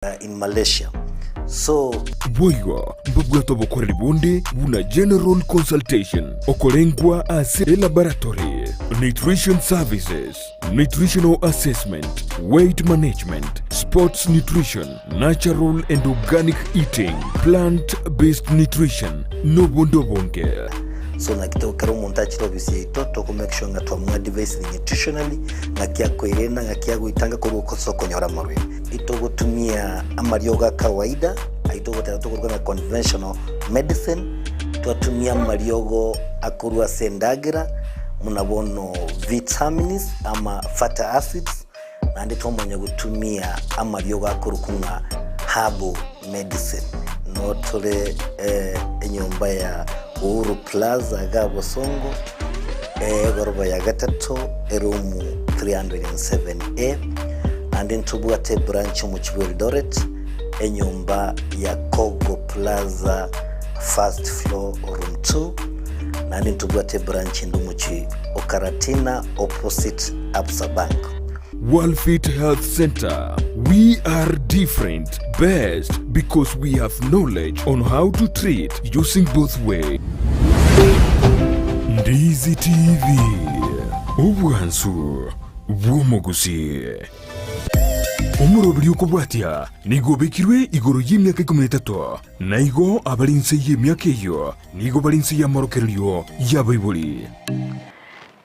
in Malaysia. So Boigo, mbugwato bokoreri bonde, buna general consultation, okolengwa as a laboratory, nutrition services, nutritional assessment, weight management, sports nutrition, natural and organic eating, plant-based nutrition, no bondo bonge. So nakitokera umuntu akiro bisito to make sure nga twamwa device nutritionally ngakia kwirena ngakia guitanga kuruko soko nyora marwe ito gutumia amaryoga kawaida aito gutera tukurwa na conventional medicine twatumia amaryogo akurwa sendagira munabono vitamins ama fatty acids nandi twomonye gutumia amaryoga akurukunga herbal medicine notole enyomba ya Uru Plaza Gabo Songo Goroba ya Gatato Erumu 307A and in Tubuate branch mu Eldoret enyumba ya Kogo Plaza first floor room 2 and in Tubuate branch Ndumuchi Okaratina opposite Absa Bank. Worldfit Health Center. We are different, best because we have knowledge on how to treat using both ways. Ndizi TV. Obwansu bw'omugusi. Omurobiri okobwatia nigo bekirwe igoro y'imyaka 13 naigo abalinse y'emyaka eyo nigo balinse y'amarokeryo y'abayibuli.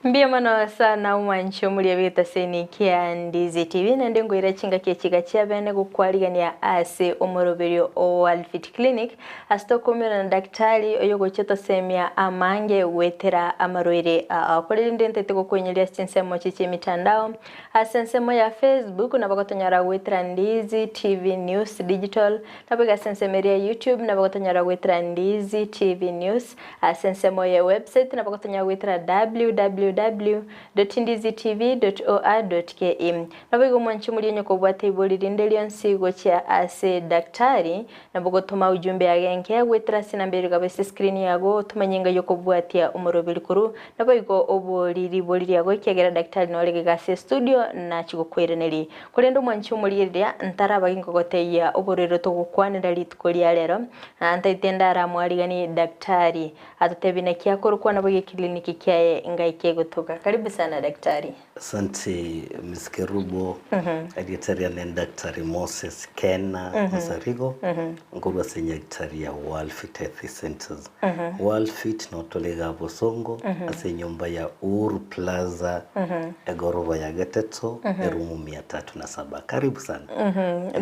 Mbia mano sana umwancho muri abita Kisii and Ndizi TV nende ngoira chinga kichiga cyabene gukwariganira ase omoroberio Worldfit Clinic astokomera na daktari oyogo cheto semia amange wetera amarwere akorera ndente kwenyelia sinsemo chichi mitandao asensemo ya Facebook na bakotonyara wetera Ndizi TV News Digital nabaga sensemeria YouTube na bakotonyara wetera Ndizi TV News asensemo ya website na bakotonyara wetera www.ndizitv.or.ke nabigo mwanchi muri nyoko bwate iboliri ndelion sigo cha ase daktari nabogo tuma ujumbe agenke wetra sinambere gabese screen yago tumanyinga yoko bwatia umurobiri kuru nabigo oboliri yago kyagera daktari no lege gase studio na chigokwereneri kulendo mwanchi muri ya ntaraba ingogote ya oborero to gukwanira litkolia lero antaitenda ramwarigani daktari atatebine kyakoro kwa naboge kliniki kyaye ngaike kutoka. Karibu sana daktari. Asante Ms. Kerubo, Daktari na Daktari Moses Kena Masarigo, ngurwa senya daktari ya Worldfit Health Centers. Worldfit no tolega Bosongo, ase nyumba ya Uru Plaza, Goroba ya Gatato, Erumu 307. Karibu sana.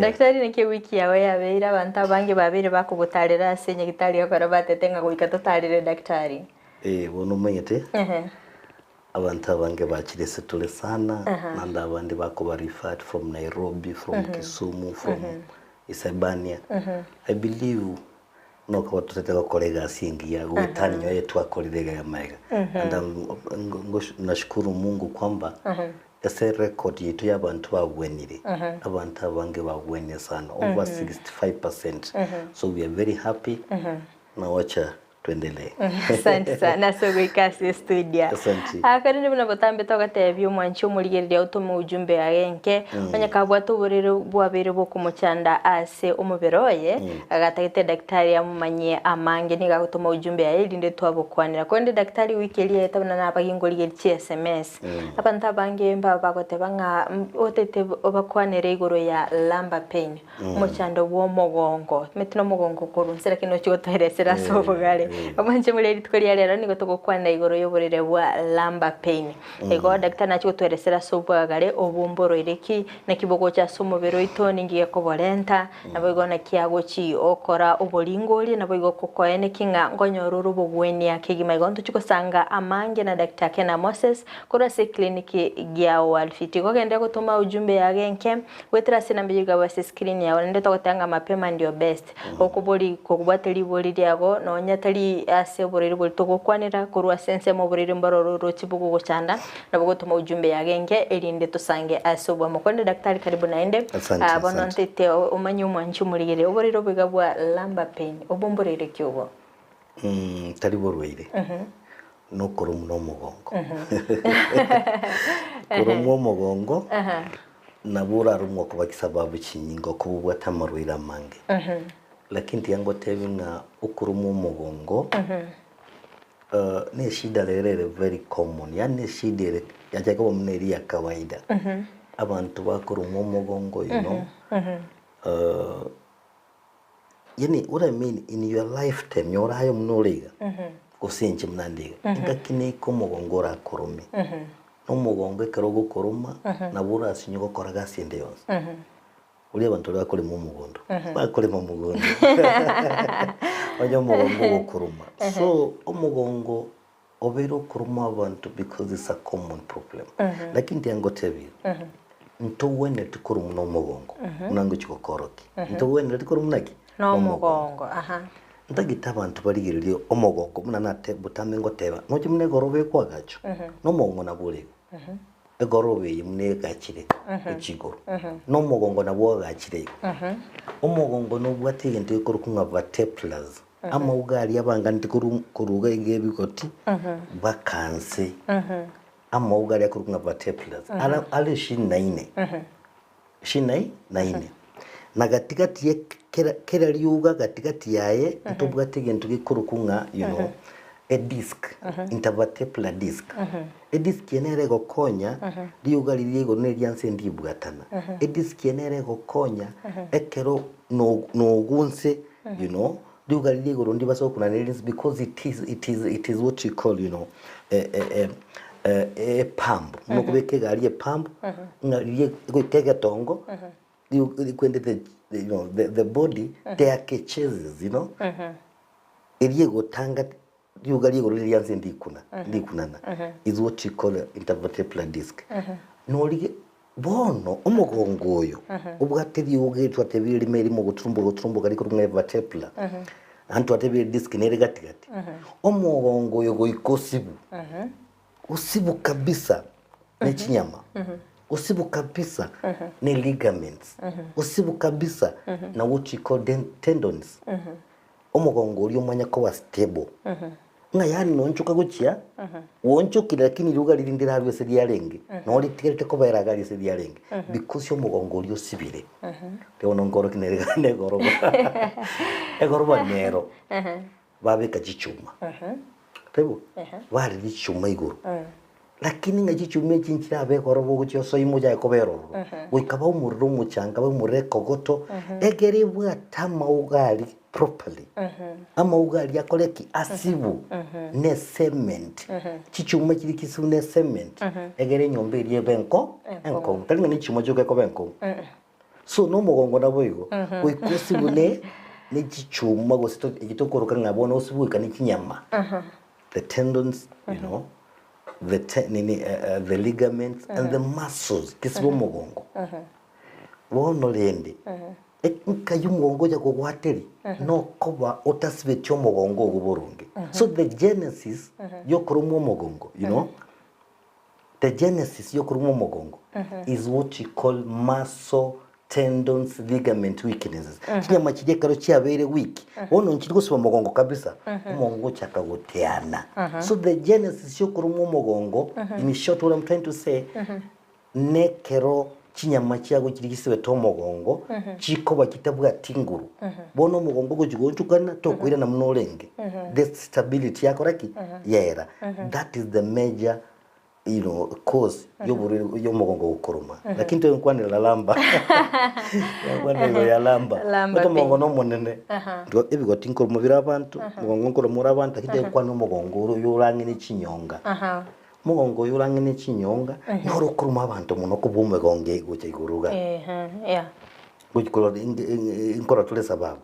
Daktari nike wiki yawe yabeira banta bange babiri bakugutarira senya daktari yakora batetenga kuikatotarire daktari. Wono manyete. Abantu abange bakirese tole sana nanda abandi bako referred from Nairobi, from Kisumu, from Isebania. I believe no kwa tutete kolega singi ya gutanyo yetu akolidega ya mega and nashukuru Mungu kwamba ese record yetu y'abantu bagwenire abantu abange bagwenye sana over 65%. So we are very happy na wacha tuendelee. Asante sana sogo kasi studio. Asante. Akarinde buna botambe toka TV mwancho muligerya utuma ujumbe agenke banya kabwato burero bwabere bwo kumucanda ase umuberoye agatagete daktari amumanye amange niga gutuma ujumbe ayirinde twabokwanira konde daktari wikeli yetabana nabagingoli geri SMS abanta bange mba bagote banga otete obakwanira igoro ya lamba pain umucando wo mogongo metino mogongo korunzira kino cyotoheresera sobogale amanje muri litkolia lero nigo tugokwana igoro yoborere bwa lamba pain ego daktari nacho tweresera sobogale obumboro ireki na kibogo cha somobero itoni ngiye koborenta nabo na kiago chi okora obolingoli nabo igo kokoene kinga ngonyoruru bugweni akigima igo ntuchiko sanga amange na daktari Kena Moses kora se kliniki gya Worldfit go gende gutuma ujumbe yagenke wetra sinambiga base screen yawe ndete gutanga mapema ndio best okuboli kokubwateli boli yago no nyatali ase borere boli togokwanira kurwa sense mo borere mbaroro chibugo gochanda nabo gutuma ujumbe yagenge elinde tusange asobwa mukonde daktari karibu naende abono ntete umanyu mwanchu muligere oborero bigabwa lamba pain obomborere kyobo tali borweire no koromu no mugongo koromu mugongo nabura rumwa kuba kisababu kinyingo kubwa tamarwira mange lakini tiango tevinga ukurumu mugongo ni shida lere very common yani shida yajaga mneri ya kawaida abantu bakurumu mugongo you know yani what I mean in your lifetime yora hayo mnoriga kusinchi mnandiga ngakine ko mugongo ra kurumi no mugongo karogo kuruma nabura asinyo koraga sinde yose uri abantu bakore mu mugondo bakore mu mugondo wanyo mugongo kuruma so umugongo obero kuruma abantu because it's a common problem lakini ndiango tebi ntowene tukurumu no mugongo unango chikokoroki ntowene tukurumu naki no mugongo ndagita abantu barigirire omugongo munanate butamengo teba noje mune gorobe kwagacho no mugongo nabure egorobe yimune gakire ekigoro no mugongo nabwo gakire omugongo no bwatige ndikoro kunga vertebrals ama ugari abanga ndikuru kuruga igebikoti bakanse ama ugari akurunga vertebrals ale shinaine naine na katikati kera liuga katikati yaye ntobwatige ntugikurunga you know a disc intervertebral disc a disc yenere gokonya liuga liliego nelyanse ndibwatana a disc yenere gokonya ekero no gunse you know liuga liliego rondi baso kuna nelins because it is what you call you know a pump nokubeke gali a pump ngaliye gutega tongo likwende you know the body there catches you know iliego tanga liuga liego lilianze ndikunana is what you call intervertebral disc no lige bono umugongo oyo ubwateri ugetwa atebiri meri mu gutrumbo kali ku vertebral antu atebiri disc nere gatigati umugongo oyo goikosibu usibu kabisa nechinyama usibu kabisa ni ligaments usibu kabisa na what you call tendons umugongo uri umanya ko wa stable nga yani nonchuka gukia wonchukira lakini ruga lirindira harwe se lyarenge no litirete ko bayiraga lise lyarenge because yo mugongo uri usibire te ngoro kinerega negoro egoro nero babeka gichuma tebo bari gichuma iguru lakini ngajichumye chinchira abekoro bogucho soimuja ekoberoro wikaba umuriro muchanga bamureko goto egere bwatama ugali properly ama ugali yakoleki asibu ne cement chichuma kiri kisu ne cement egere nyombe rie benko enko talinga ni chimo joke ko benko so no mugongo naboigo wikusibu ne chichuma gosito igitokoroka ngabona usibu ikani kinyama the tendons you know the ligaments and the muscles kisibo mugongo wono lende nkayu mugongo jako gwateri no koba otasibetyo mugongo guburungi so the genesis yokurumu mugongo you know the genesis yokurumu mugongo is what you call muscle tendons ligament weaknesses kinyama kije karo cyabere weak wono nkiri gusiba mugongo kabisa umugongo cyakagoteana so the genesis yokurumu mugongo in short what I'm trying to say nekero kinyama cyago kiri gisibe to mugongo chiko bakitabwa tinguru bono mugongo go jigonchukana to kwira na mnolenge the stability yako raki yera that is the major you know cause yo mugongo ukoroma lakini to nkwanira lamba nkwanira ya lamba to mugongo no munene ndo ebigo tinkoro mubira abantu mugongo nkoro muri abantu akite kwano mugongo yorangi ni chinyonga mugongo yorangi ni chinyonga noro kuruma abantu muno kubume gonge guche guruga yeah gukora inkora tule sababu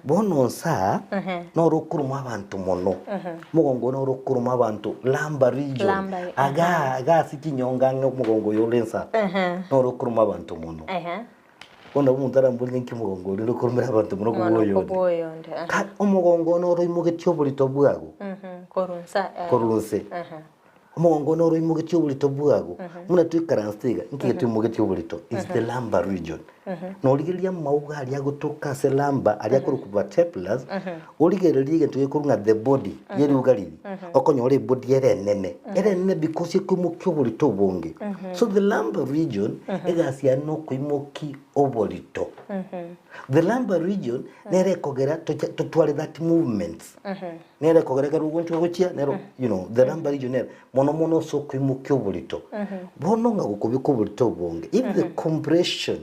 bono sa noro kuruma abantu muno mugongo noro kuruma abantu lamba region aga sikinyonga mugongo yolensa noro kuruma abantu muno bona umuntu arambulye nkimugongo rero kurumira abantu muno kuboyonde umugongo noro imugetyo bulito bwago korunse omugongo no roimugitio bulito bwago muna twikaranstiga nkigitio mugitio bulito is the lumbar region no rigiria mauga aria gutuka se lumbar aria kurukuba teplus origereria gintu gikurunga the body yerugariri okonyore body ere nene because ikumukio bulito bonge so the lumbar region egasia no kuimoki obolito the lumbar region nere kogera to that movements nere kogera karuguntu gochia nero you know the lumbar region nere mono so kuimukio bulito bono nga gukubiko bulito bonge if the compression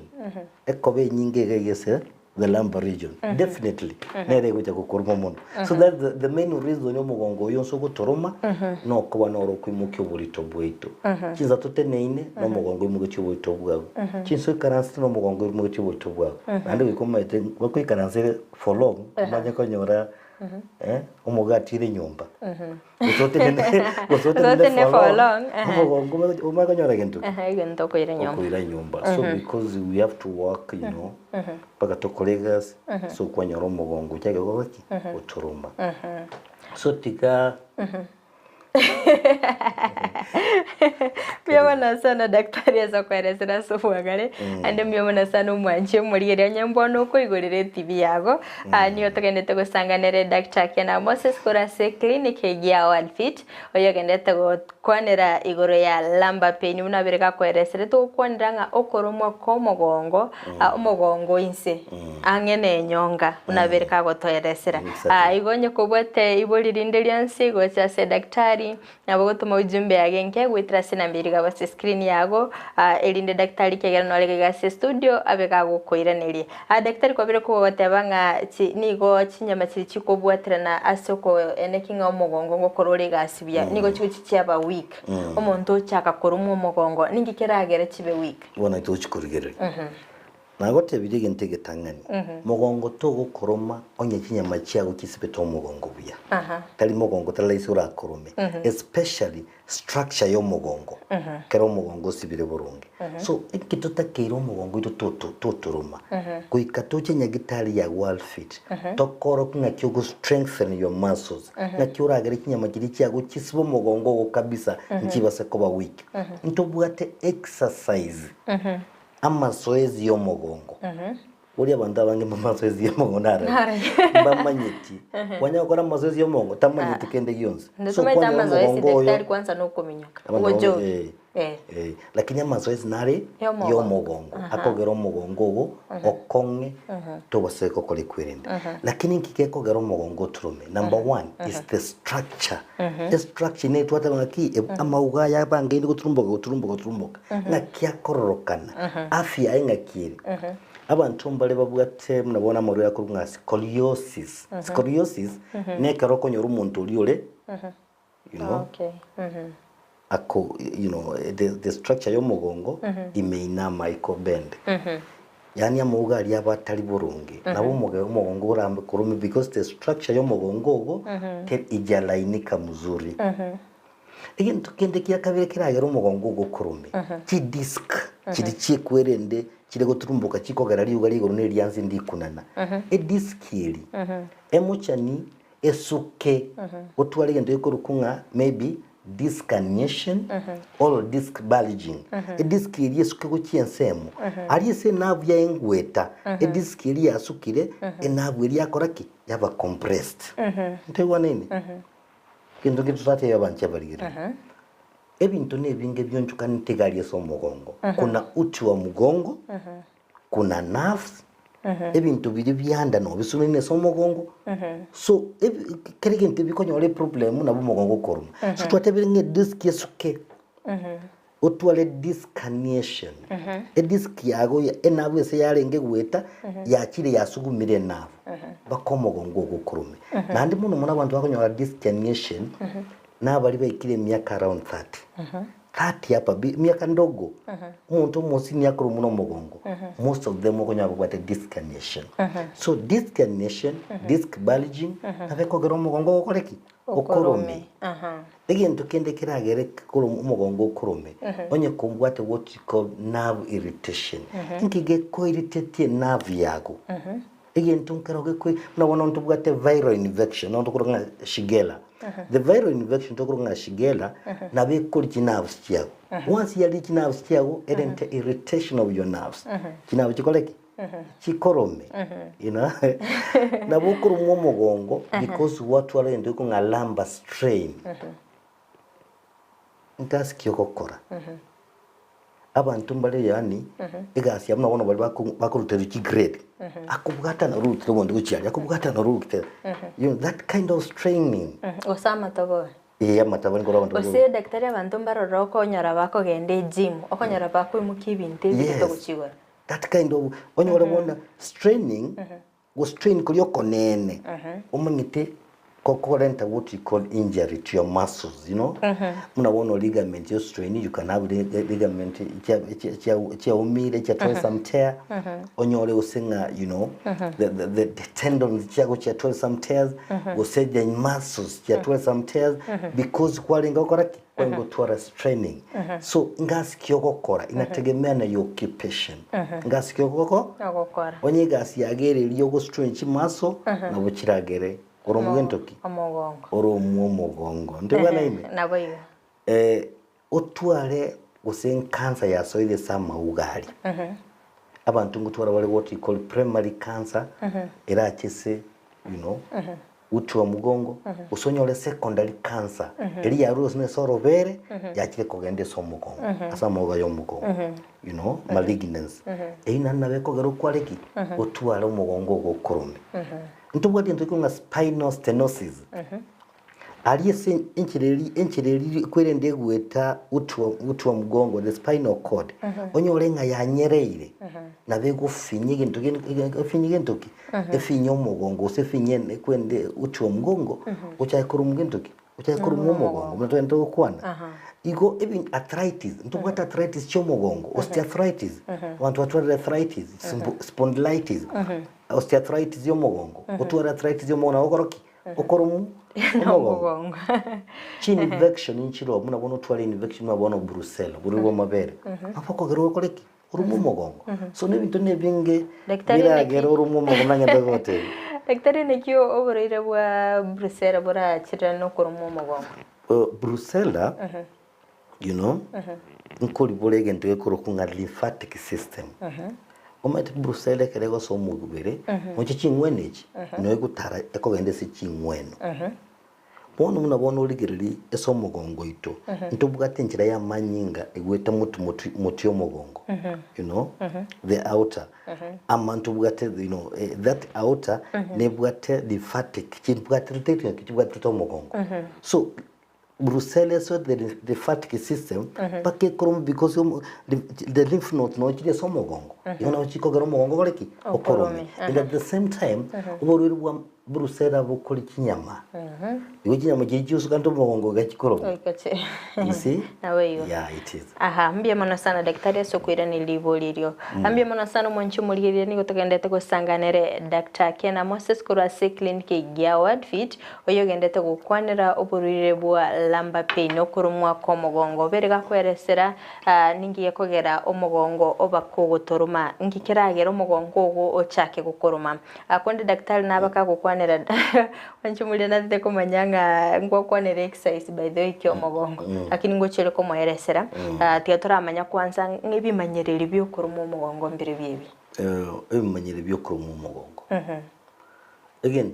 ekobe nyinge gegese the lumbar region definitely nere gocha gukoruma mono so that's the main reason yo mugongo yonso gutoroma no kuba no kuimukio bulito bwito chinza tuteneine no mugongo imugitio bulito bwago chinso karansi no mugongo imugitio bulito bwago andi wikomete kwikaransi for long manya konyora umugatire nyumba Gusotene for long umaganyora gintu gento koira nyumba so because we have to work you know paka to colleagues so kwanyora umugongo cyage gobaki uturuma so tika Miyamana sana daktari asa kwerezera sofuagare ande miyamana sana umwanche murigere nyambono ko igorere TV yago niyo tugendete gusanganere daktari kana Moses Kurase clinic ya Worldfit oyo gendete kwanera igoro ya lumbar pain unabireka kwerezera to kwaniranga okoromo ko mugongo umugongo inse angene nyonga unabireka gotoyeresera igonye kubwete ibolirinde nsigo cha se daktari nabo gutuma ujumbe yagenke gwitira sina mbiriga base screen yago elinde daktari kegera no lega se studio abeka gukoiraneri daktari kwabire ko batebanga nigo kinyama kiri kikobwatira na asoko enekinga omugongo ngokorore gasibya nigo kicyaba week omuntu cyakakora umugongo ningikeragera kibe week bona itochikurigere nagote birige ntegetangani mugongo to gukoroma onye kinyama cyago kisibeta omugongo buya tali mugongo tala isura korome especially structure yo mugongo kero mugongo sibire burungi so ikitota keiro mugongo itototoroma kuikato cyenya gitari ya Worldfit tokoro kunga cyo strengthen your muscles na cyuragere kinyama kiri cyago kisibo mugongo go kabisa nkibase kuba weak ntobwate exercise amazoezi yo mugongo uri abantu abange amazoezi yo mugongo nara bamanyiti wanyakora amazoezi yo mugongo tamanyiti kende yonse so kwa amazoezi daktari kwanza no kuminyoka ugo lakini amazoezi nare yo mugongo akogero mugongo go okonge to baseko kole kwirenda lakini nkikeko gero mugongo trume number 1 is the structure the structure ne twata ngaki amauga ya bange ndi guturumboka na kyakororokana afya ingakiri abantu mbale bavuga te mnabona muri yakurunga scoliosis ne karoko nyoru muntu uriole you know okay ako you know the structure yo mugongo imeinama iko bend yani amuga ali abatali burungi nabo mugongo urambe kurumi because the structure yo mugongo go te ijalainika muzuri again tukende kiya kabire kiragera umugongo go kurumi ki disc kiri cyekwerende kire guturumbuka kikogara riuga rigoro ne ryanzi ndikunana disc iri emuchani esuke utwale ngendo yokurukunga maybe disc herniation or disc bulging disc iri esuke go kiensemo ari ese navu ya engweta disc iri yasukire navu iri yakoraki yaba compressed ntegwa nini kintu kituzate yabanche barigire ebintu nebinge byonchuka nitegali so mugongo kuna uti wa mugongo kuna nerves ebintu biri byanda no bisunine so mugongo so kerigente bikonyole problem na mugongo koruma so twatebere nge disc yesuke otwale disc herniation disc yago enabu ese yarenge gweta yakire yasugumire navu bakomugongo gukurume nandi muno muna abantu bakonyola disc herniation nabali baikire myaka around 30 hapa miaka ndogo umuntu mosi myaka muno mugongo most of them okonya kubata disc herniation so disc herniation disc bulging abekogera mugongo okoreki okorome again tukende kiragere kuro mugongo okorome onye kumbwate what you call nerve irritation nkige ko irritate nerve yago again tunkaroge kwe na wana ntubugate viral infection na ntukuranga shigella the viral infection tukuranga shigella na be kuri nerves kiago once ya reach nerves kiago it irritation of your nerves kinabo kikoleki chikorome you know na bukuru mu mugongo because what wale ndiko nga lumbar strain ntas kiyokokora abantu mbale yani igasi yamna bona bali bakurutera ki grade akubugata na root bondi gucyari akubugata na root you know that kind of straining osama togo matabani ngoro abantu ose daktari abantu mbaroro ko nyara bako gende gym okonyara bako imukibinte bito guchigora that kind of onyora bona straining go strain kulyo konene umangite kokorenta what you call injury to your muscles, you know. Muna wono ligament you strain, you can have ligament chia umile chia tore some tear. Onyole usenga, you know, the tendons chia tore some tears. Go say the muscles chia tore some tears because kwalinga koraki kwengo tore straining. So ngasi kyoko kora inategemea na your occupation. Ngasi kyoko kora. Onye ngasi yagere liyogo strain chi muscle na buchiragere. Oromugentoki oromugongo ndibana ime nabayo otware usen cancer ya soile sama ugali abantu ngutwara wale what you call primary cancer era chese you know uti wa mugongo usonyole secondary cancer eri ya rose ne sorobere yakire kogende so mugongo asa moga yo mugongo you know malignancy ina nabe kogero kwaleki otware umugongo gokorome ntubwati ntukunga spinal stenosis aliye enchireri kwerende gweta utwa mugongo the spinal cord onyolenga yanyereire na bego finyige ntoki efinyo mugongo sefinye kwende utwa mugongo uchayikuru mugentoki uchayikuru mugongo mtwende okwana igo even arthritis ntubwata arthritis cyo mugongo osteoarthritis want arthritis spondylitis osteoarthritis yo mugongo utwara arthritis yo mugongo okoroki okoromu mugongo chin infection inchiro muna bono twara infection mabona brucella buriwo mabere afako gero okoreki urumu mugongo so nebintu nebinge biragero urumu mugongo nangenda gote daktari nekyo oborire bwa brucella bora chira no kurumu mugongo brucella you know nkoli bolege ntwe kurokunga lymphatic system omete brucella kerego so mugubere mochi chingwenechi no gutara ekogende se chingweno bono muna bono oligiriri eso mugongo ito ntubugate njira ya manyinga egweta mutu yo mugongo you know the outer amantu bugate you know that outer ne bugate lymphatic chibugate chibugate to mugongo so brucella so the lymphatic system pake krom because the lymph nodes no chile so mugongo yona chiko garo mugongo goleki okorome and at the same time uboruri bwa brucella bukuri kinyama iwe kinyama kijusu kanto mugongo gachikoroma you see yeah it is mbia mono sana daktari sokwira ni liboliryo mbia mono sana mwanchi mulirire ni gotogendete gusanganere Dr. Kena Moses kurase clinic ya Worldfit oyogendete gukwanira oburire bwa lamba pain okurumwa ko mugongo berega kweresera ningiye kogera omugongo obakogotoruma ngikiragera omugongo ogo ochake gukoruma akonde daktari nabaka gukwanira wanchi mulira ndete kumanyanga ngokwanira exercise by the way kyo mugongo lakini ngochere ko moyeresera tiatora amanya kwanza ngibimanyereri byo kuruma omugongo mbere bibi ebimanyereri byo kuruma omugongo again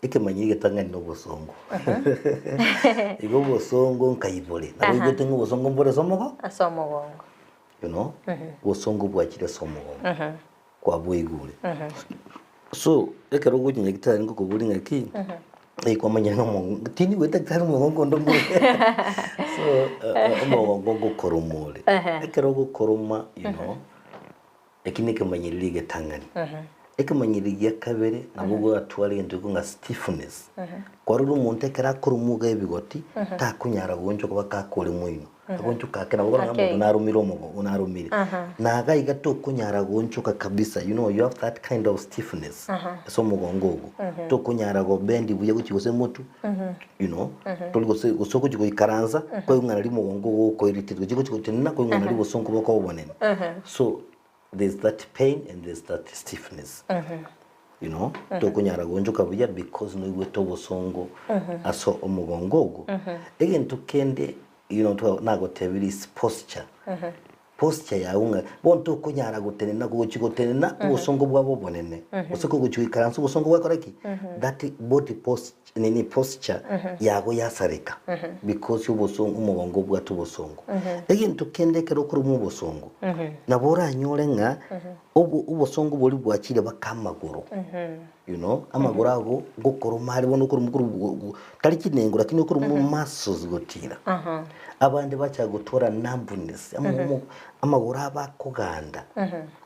ikemanyirige tangani no bosongo igo bosongo nkayibole nabo tengo bosongo mbore somogo asomogongo you know bosongo bwakire somogongo kwa bwigure so ekero gukinye gitari ngo kuburinga ki kwa manyana no tini weta gitari mugongo ndo mbore so mugongo gokoromole ekero gokoroma you know ekinike manyirige tangani ekamanyirigia kabere nabugo atwali ndugo nga stiffness kwaruru umuntu kera kurumuga ebigoti takunyara gonjo kuba kakole mwino agonjo kakena bugora ngambo narumiro mugo narumire naga igato kunyara gonjo kabisa you know you have that kind of stiffness so mugongo to kunyara go bendi buye gukigose mutu you know toliko se gusoko kiko ikaranza ko yungana ri mugongo ko iritigo kiko kiko ko yungana ri bosonko bako bonene so there's that pain and there's that stiffness you know tokunyara gonjoka buya because no igweto bosongo aso omugongo ogo egento kende you know to nagotebiri posture posture ya unga bonto kunyara gutenena gutenena ubusongo bwabo bonene usoko gucikaranso ubusongo bwakoraki that body posture nini posture yago yasareka because ubusongo umugongo bwatu busongo egento kende kero kuri mu busongo nabora nyore nga ubusongo buri bwakire bakamaguru you know amaguru ago gukoro mari bono kuri mukuru kari kinengura kino kuri mu muscles gutira abandi bacha gutora numbness amaguru abakuganda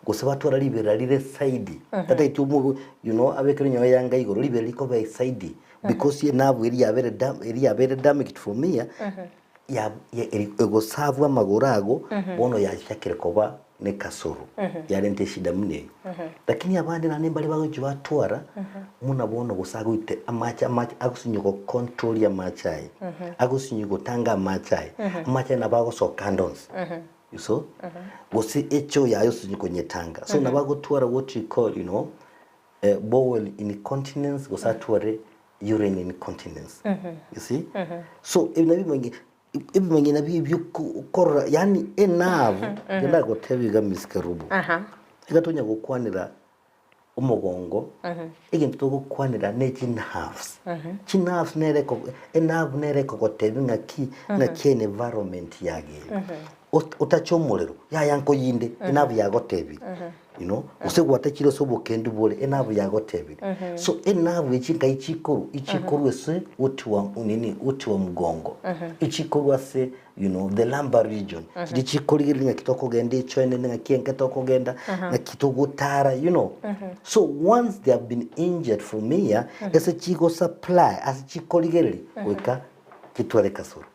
gusa batora libera lire side tata itumu you know abekere nyo yanga igoro libera liko by side because ye navu eri yabere damaged from me ya ego savu amaguru ago bono yashakire koba ne kasoro yarente shida mune lakini abandi nane bali bago batwara muna bono gusagwite amacha agusinyuko control ya machai agusinyuko tanga amachai nabago so candles you saw gosi echo yayo sinyuko nyetanga so nabago twara what you call you know bowel incontinence gosatware urine incontinence you see so ibimanye nabibyo ukora yani enavu ngenda gotebiga miskerubu igatonya gukwanira umugongo igintu to gukwanira nekin halves kinaf nereko enavu nereko gotebinga na kene environment yage utachomorero yanko yinde enavu yagotebi you know usegwata kiro sobo kendu bole enavu yagotebi so enavu ichinga ichikoru ese utiwa mugongo ichikoru ase you know the lumbar region ichikoru giringa kitoko gende ichoene nga kienke toko genda na kitogutara you know so once they have been injured from here ese chigo supply as chikoru geri weka kitwale kasoro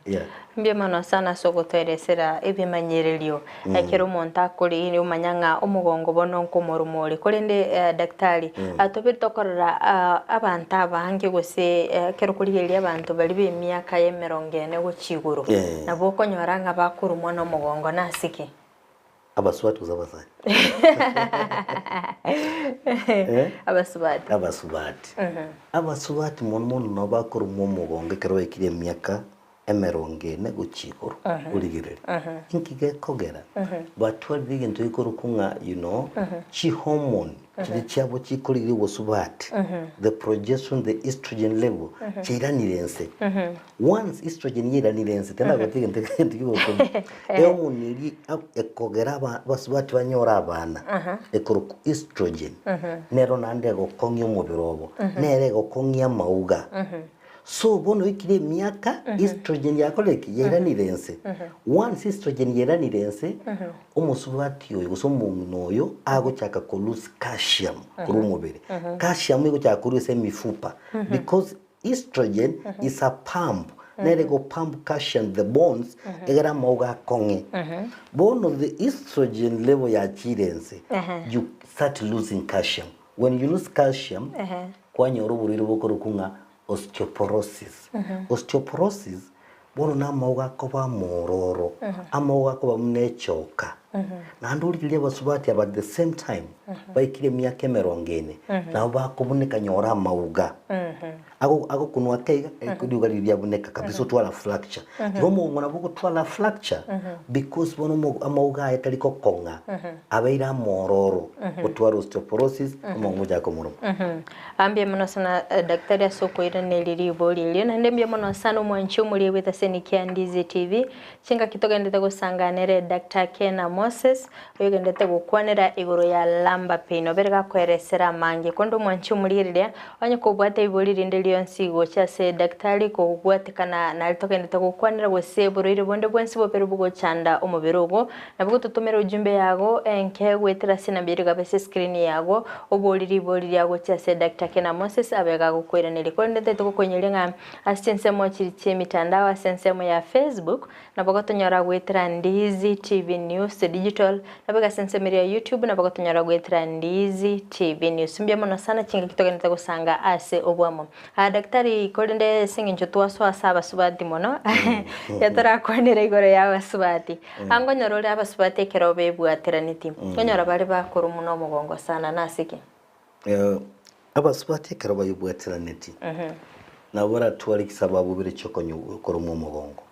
yeah mbye mano sana sogotweresera ebimanyerelio ekero monta kuri ni umanyanga umugongo bono nkomorumore kolende daktari atobiri tokorora abantu abange gose kero kurigeria abantu bali bemyaka ye 40 guchiguru nabo konyoranga bakurumwa no mugongo nasiki abaswati uzabasai abaswati mon no bakurumwa mugongo kero ekire emyaka 40 guchiguru urigirere inkige kogera batwari bigintu ikorukunga you know chi hormone kiri cyabo chikoriri wosubati the progesterone the estrogen level chiranirense once estrogen yiranirense tenda batigente kiboko emuniri ekogera basubati banyora abana ekoruku estrogen nero nande gokongya umubirobo nere gokongya mauga so bono ikire myaka estrogen yakoleki yeranirense once estrogen yeranirense umusubati yo gusomunoyo ago chaka kolus calcium kurumubere calcium ego chakuruse mifupa because estrogen is a pump nerego pump calcium the bones egara moga konge bono the estrogen level ya chirense you start losing calcium when you lose calcium kwanyoro buriro bokorukunga osteoporosis osteoporosis bono na mauga koba mororo amauga koba mnechoka na nduri basubati about the same time baikire myaka 40 na bakuboneka nyora mauga ago kunwa kaiga kuduga liya boneka kabisa twala fracture ngomo ngona buko twala fracture because bono amauga ayataliko konga abaira mororo utwara osteoporosis mongo jako murumo ambye muno sana daktari asoko ira neliri boli na ndembye muno sana mwanchu muri wita senikia Ndizi TV chinga kitogendete gusanganere Dr. Kena Moses oyogendete gukwanira igoro ya lamba pino berga kweresera mange kondo mwanchu muri rirya onye kubwate iboli rindelio nsigo cyase daktari ko gwatekana na litogendete gukwanira guseburo ire bonde bwensi bopero bugo chanda umubirugo nabugo tutumera ujumbe yago enke gwetera sina biriga bese screen yago oboli yago cyase Dr. Kena Moses abega gukwera nele kondete tukokwenyelenga assistance mo chiri mitandao assistance ya Facebook nabugo tonyora gwetera Ndizi TV News Digital nabugo sense ya YouTube nabugo tonyora gwetera Ndizi TV News mbya mono sana chinga kitogeneta gusanga ase obwamo daktari kolende singinjo twaso asaba subati mono yatara kwanira igoro yawe subati ango nyorore abasubati kerobe bwatera niti tonyora bari bakora muno mugongo sana nasiki abasubati karaba yubwateraneti na bora twali kisababu bire chokonyo koromo mugongo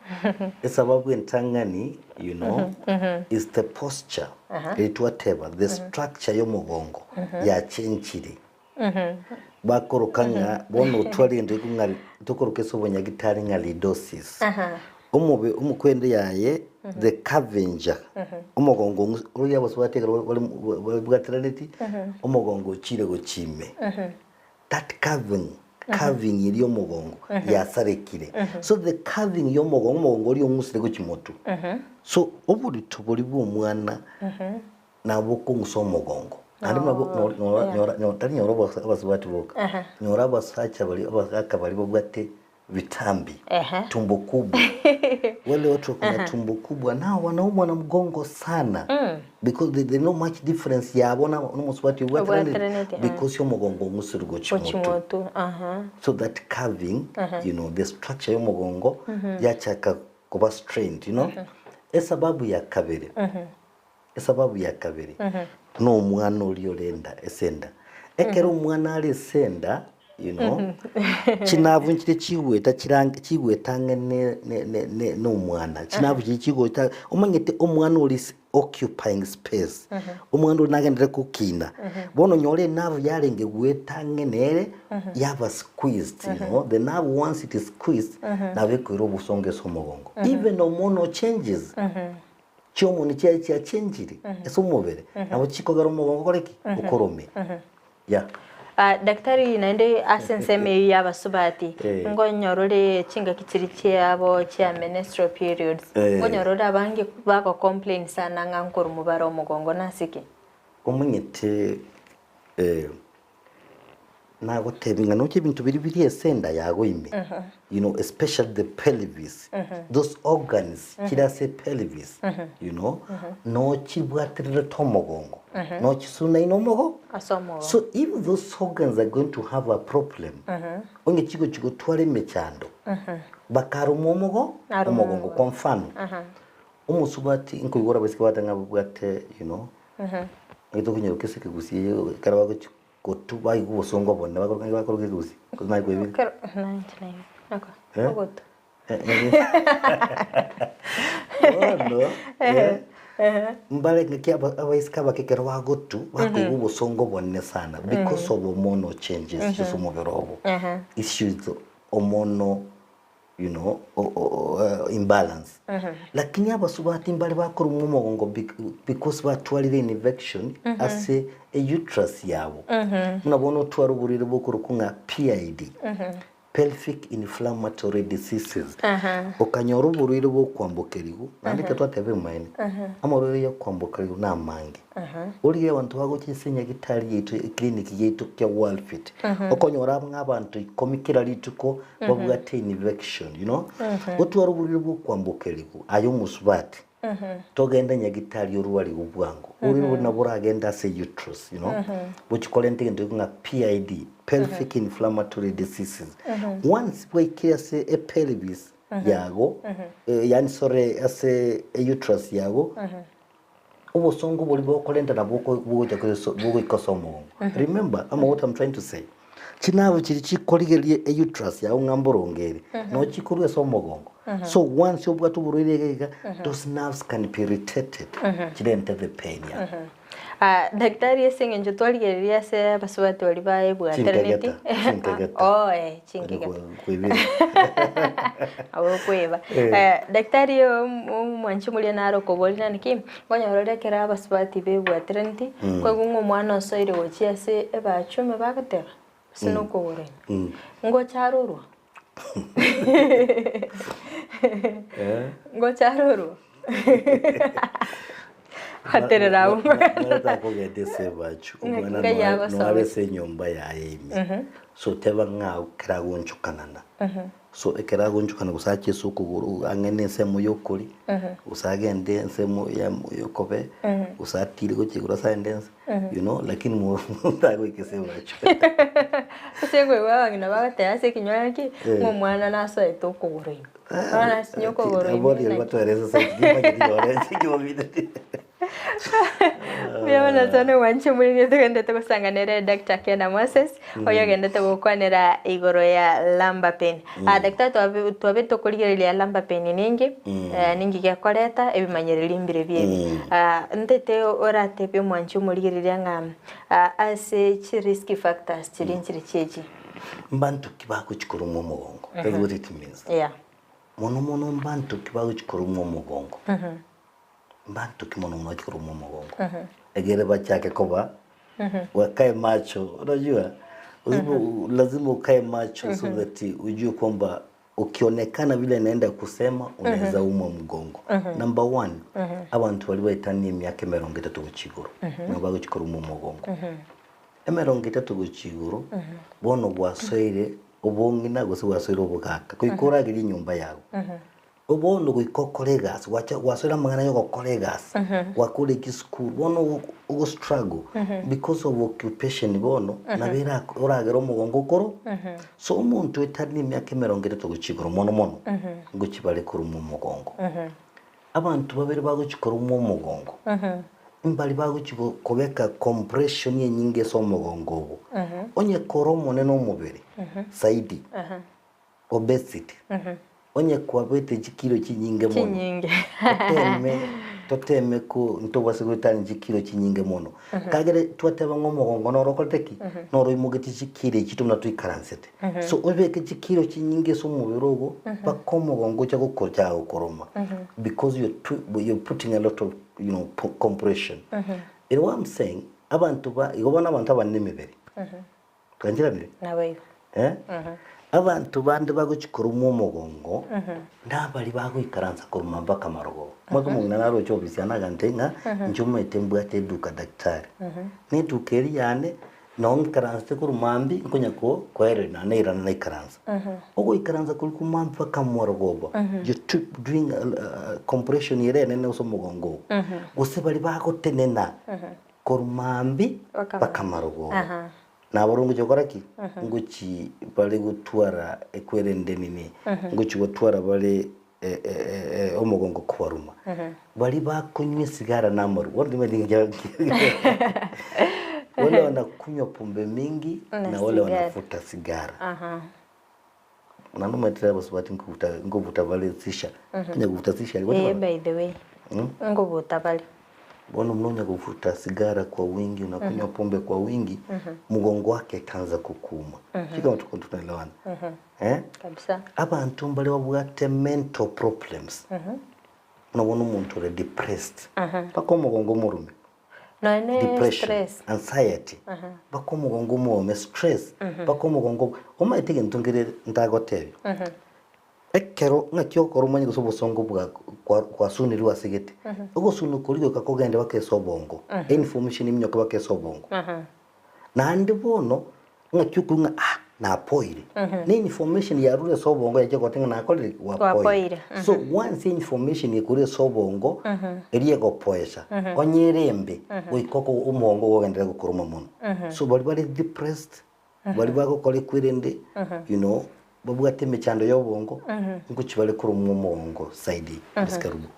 esababu entangani you know is the posture it whatever the structure yo mugongo ya chenchiri bakorokanga bono twali ndi kungali tokorokeso bonyagitari ngali dosis umube umukwende yaye the cavenger umugongo uri abasubati karaba bwateraneti umugongo chire go chime that carving iri yomugongo yasarekire so the carving yomugongo uri omusire go kimoto so obuli tubuli bw'umwana nabo kunso mugongo andi mabo nyora abasubati boka nyora abasacha bali abakabali bwate vitambi tumbo kubwa wale watu kuna tumbo kubwa nao wanaumwa na mgongo sana because they know much difference yabona no musubati because yo mugongo musurugo chimoto so that carving you know the structure yo mugongo yachaka kuba strained you know esababu ya kabiri no mwana uri olenda esenda ekero mwana ali senda you know chinavu nchite chigweta chirange chigwetange ne no mwana chinavu chigweta umanyete omwana uri occupying space omwana uri nagendere kukina bono nyole navu yarenge gwetange nere yaba squeezed you know the nerve once it is squeezed nawe kwiro busonge somugongo even omono changes chomo ni cya change eso mubere nabo chikogara umugongo koreki ukorome yeah. Daktari naende asenseme y'abasubati ngo nyorore chinga kitiri cyabo cya menstrual periods ngo nyorore abange bako complain sana ngankora umubara w'umugongo nasiki umunyete nago tebinga no kibintu biri esenda yago ime you know especially the pelvis those organs kirase pelvis you know no chibwatirira tomogongo no chisuna inomogo so if those organs are going to have a problem onge chigo twale mechando bakaro momogo omogongo kwa mfano umusubati inko igora basikabata ngabwate you know ito kunyerukese kigusiye karabago kotu bayi kubosongo bonna bakoroge Gusii kunayi kwebi nako ogoto no mbale ngiki abaisika bakekero wagotu bakubosongo bonne sana because of hormonal changes just muberobo issues hormonal you know imbalance lakini abasubati mbale bakora umugongo because batwalire infection ase a uterus yabo unabona twara uburire bukuru kunga PID pelvic inflammatory diseases okanyora uburire bwo kwambukerigo nandike twatebe mine amorore yo kwambukerigo na mangi uriye abantu bago kisenya gitari yetu clinic yetu kya Worldfit okonyora abantu komikira lituko bavuga te infection you know otwara uburire bwo kwambukerigo ayo musubati togenda nyagitari yoruwali ubwango uri nabura agenda se uterus you know which collecting into nga PID pelvic inflammatory diseases once we care say a pelvis yago yani sore ase a uterus yago ubosongo boli bwo kolenda nabwo bwo ikosomo remember what I'm trying to say chinabo chiri chikoligeliye a uterus yago ngamborongere no chikurwe somogongo so once you got to burire those nerves can be irritated chidente the pain daktari esenga njotwaligeria se basubati bali bae bwa eternity chingegeta kwibira abo kweba daktari mwanchi muri naro ko bolina niki ngonyarore kera basubati be bwa eternity ko gungo mwana osoire wochia se eba chume bagatera sinoko wore ngo charurwa ngo charurwa haterera umwana kugete sebacu umwana no arese nyomba ya yimi so teba nga kiragunchukanana so ekiragunchukana gusache sukuguru angene semu yokuri usagende semu ya yokobe usatire ko kigura science you know lakini mu tago ikisebacu sengwe wangina bagatase kinywa ki mu mwana naso etokuguru ana sinyoko goro abori batwereza se kiba kidore kigobide Byabona sana wanche muri ne tugende tugusanganira Dr. Kena Moses oyo gende tugukwanira igoro ya lumbar pain. Dr. twabe tukurigereria lumbar pain ningi ningi gyakoreta ebimanyereri imbire byebi. Ndete orate byo mwanche murigereria nga ase risk factors chirinchiri cheji. Mbantu kibako chikuru mu mugongo. That's what it means. Yeah. Mono mbantu kibako chikuru mu mugongo. Mbantu kimono chikuru mu mugongo. Egere bachake koba wakae macho. Unajua lazima ukae macho so that ujue kwamba ukionekana vile inaenda kusema unaweza umwa mgongo. Number 1 abantu bali baitani emyaka 30 guchiguru nabo guchikuru mu mugongo. 30 guchiguru bono gwasoire ubongina gose gwasoire ubugaka kuikoragiri nyumba yawe. Ubondo guikokore gas wasoira mangana yo gokore gas wakure ki school bono ugo struggle because of occupation bono nabera uragero mugongo koro. So umuntu etani myaka 30 guchiguru mono guchibale kuru mu mugongo. Abantu babiri baguchikuru mu mugongo. Mbali baguchiko kobeka compression yenyinge so mugongo ubu. Onye koromo neno mubiri saidi obesity onye kwabete chikiro chinyinge mono toteme ko ntobase gutani chikiro chinyinge mono kagere twateba ngo mugongo no rokoteki no roimugeti chikire chitumna twikaransete so obeke chikiro chinyinge so mubirogo bakomo gongo cha gukorja ukoroma because you're putting a lot of compression. And what I'm saying abantu ba igobona abantu abanemebere kanjira bire nawe abantu bande baguchikuru mu mugongo ndabali bagwikaranza kuruma mpaka marogo mwaga mungina naro cyo bisana gantenga njuma itembwa teduka daktari ni tukeri yane non karanza kurumambi nkonya ko kwere na neira na ikaranza ogo ikaranza kurumambi mpaka marogo you doing compression yere nene so mugongo gose bali bagotenena kurumambi mpaka marogo na borungu jokoraki nguchi bali gutwara ekwerende nini nguchi gutwara bali omugongo kwaruma bali bakunywe sigara namaru wandi medinga wale wanakunywa pombe mingi na wale wanafuta sigara nanu matira basubati nguvuta bali sisha kenya kuvuta sisha by the way nguvuta bali bono mnonya kufuta sigara kwa wingi unakunywa pombe kwa wingi mugongo wake kanza kukuma kika mtu tunaelewana kabisa abantu mbale wabugate mental problems unabona umuntu re depressed bako mugongo murume no depression stress anxiety bako mugongo muome stress bako mugongo omaitege ntungire ndagotebe ekero ngakyo korumanye gusobosongo bwa kwa suniri wasegete ugo sunu kuligo kakogende bakesobongo information imnyoka bakesobongo na ndibono ngacyukunga na poire ni information ya rule sobongo yaje gotenga na kolire wa poire so once information ikure sobongo eriye go poesha onyerembe uikoko umongo wogendera gukuruma muno so bali depressed bali bagokole kwirende babugate mechando yobongo nguchibale kuri umumongo saidi biskarubu